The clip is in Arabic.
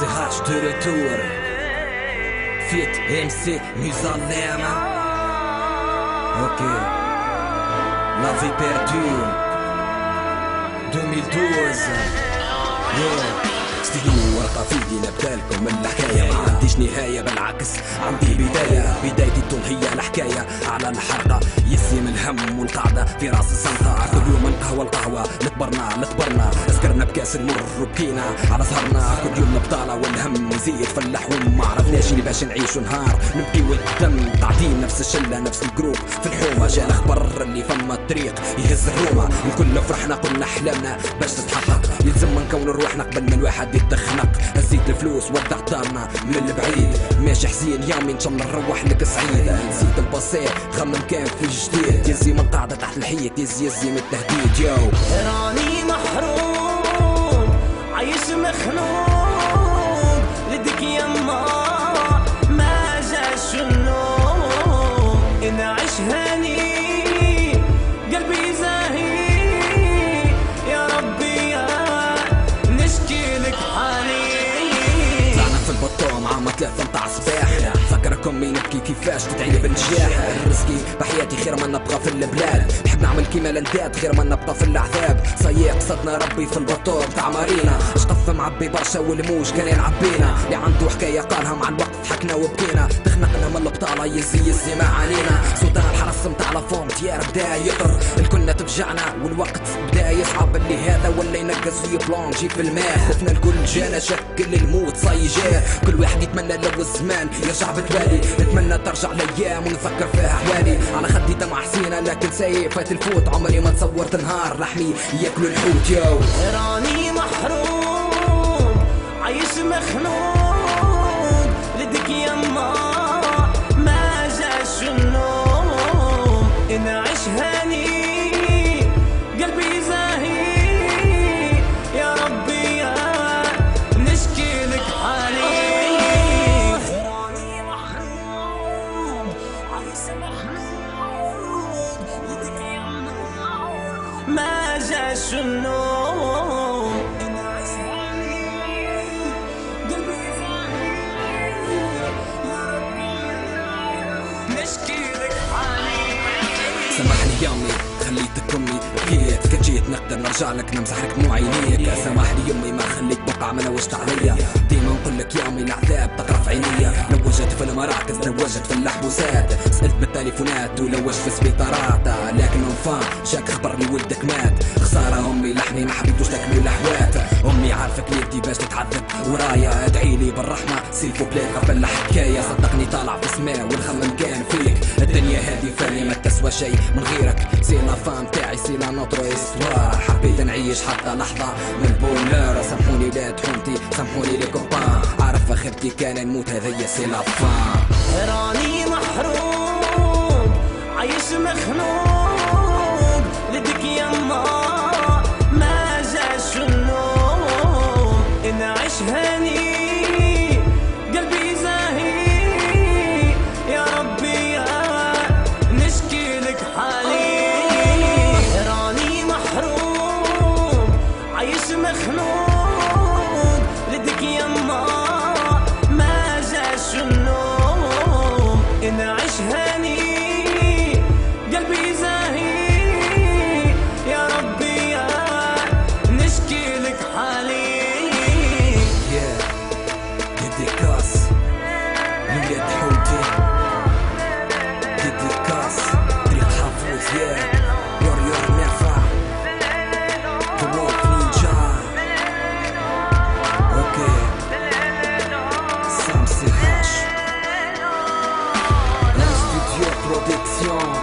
CH de retour. Fit MC Musalema. Ok. La vie perdue 2012. Yeah. ستيلو ورقة في ايدي نبدالكم من الحكاية، ما عنديش نهاية بالعكس عندي بداية، بدايتي طول هي الحكاية على الحرقة يسيم الهم والقعدة في راس الزنقة، كل يوم القهوة القهوة لتبرنا سكرنا بكاس المر وبكينا على سهرنا، كل يوم البطالة والهم يزيد في اللحوم، ما عرفناش اللي باش نعيشو نهار نبكي والدم قاعدين نفس الشلة نفس الجروب في الحومة، جا الخبر اللي فما الطريق يهز الرومة، الكل فرحنا قلنا احلامنا باش تتحقق، يلزم نكون روحنا قبل ما الواحد يتخنق، هزيت الفلوس ودعت دارنا من البعيد، ماشي حزين يومي ان شاء الله نروح لك سعيد، نسيت الباسي خمم كان في الجديد، يزي من قاعدة تحت الحيط يزي من التهديد، يو راني محروم عايش مخنوق لدك يما ما جاش النوم، نعيش هاني قلبي زاهي يا ربي نشكي لك حالي، طلعنا في البطوم عام 3 متاع الصباح، فكركم مين نبكي كيفاش تدعيلي بالنجاح، رزقي بحياتي خير ما نبقى في البلاد، نحب نعمل كيما الانداد غير ما نبقى في العذاب، صيق قصدنا ربي في البطوم تاع مارينا، شطف معبي برشا والموج كان يلعبينا، اللي عنده حكاية قالها مع الوقت ضحكنا وبكينا، تخنقنا من البطالة يزي ما علينا، صوتنا الحرس متاع لافون تيار بدا يطر، الكلنا تفجعنا والوقت بدا يصعب، اللي هذا ولا ينقز في بلان جي في الماء، خوفنا الكل جانا شكل الموت صاي جاه، كل واحد يتمنى لو الزمان يرجع بتوالي، نتمنى ترجع الايام ونفكر فيها احوالي، على خدي دمع حسينة لكن سايق فات الفوت، عمري ما تصورت نهار لحمي ياكلوا الحوت، يو راني محروم عايش مخنوق لدك يما ما جاش النوم، نعيش هاني قلبي زاهي يا ربي نشكي لك حالي، راني محروم عايش مخنوق لدك يما ما جاش النوم، نعيش هاني قلبي زاهي يا ربي نشكي لك حالي، سامحني يامي خليتك امي بكيت، كان جيت نقدر نرجع لك نمسح لك دموع عينيك، سامحني يمي ما خليت بقع ما نوجت عليا، ديما نقول لك يامي العذاب تقرا في عينيا، لوجت في المراكز لوجت في المحبوسات، سألت بالتليفونات ولوجت في سبيطارات، لكن انفان جاك خبرني ولدك مات، خسارة امي لحني ما حبيتوش تكمل الاحوات، امي عارفك ليدي باش تتعذب ورايا، ادعيلي بالرحمة سيلفو بلاد قبل الحكاية، صدقني طالع في السماء والخمم كان فيك، الدنيا هذه فانية ما تسوى شيء من غيرك، سي لا فام تاعي سي لا نوترو استوار، حبيت نعيش حتى لحظة من البونور، سامحوني لا تحومتي سامحوني لي كوبان، عارف اخرتي كان نموت هذيا سي لا فام، راني محروم عايش مخنوق لدك يما ما جاش النوم، نعيش هاني قلبي زاهي يا ربي نشكي لك حالي، راني محروم عايش مخنوق لدك يما ما جاش النوم، نعيش هاني قلبي زاهي يا ربي نشكي لك حالي، ديديكاس لولاد حوتي، ديديكاس طريق حافوز، يور نافع دروك نينجا، اوكي سامسي هاش، ستوديو برودكسيون.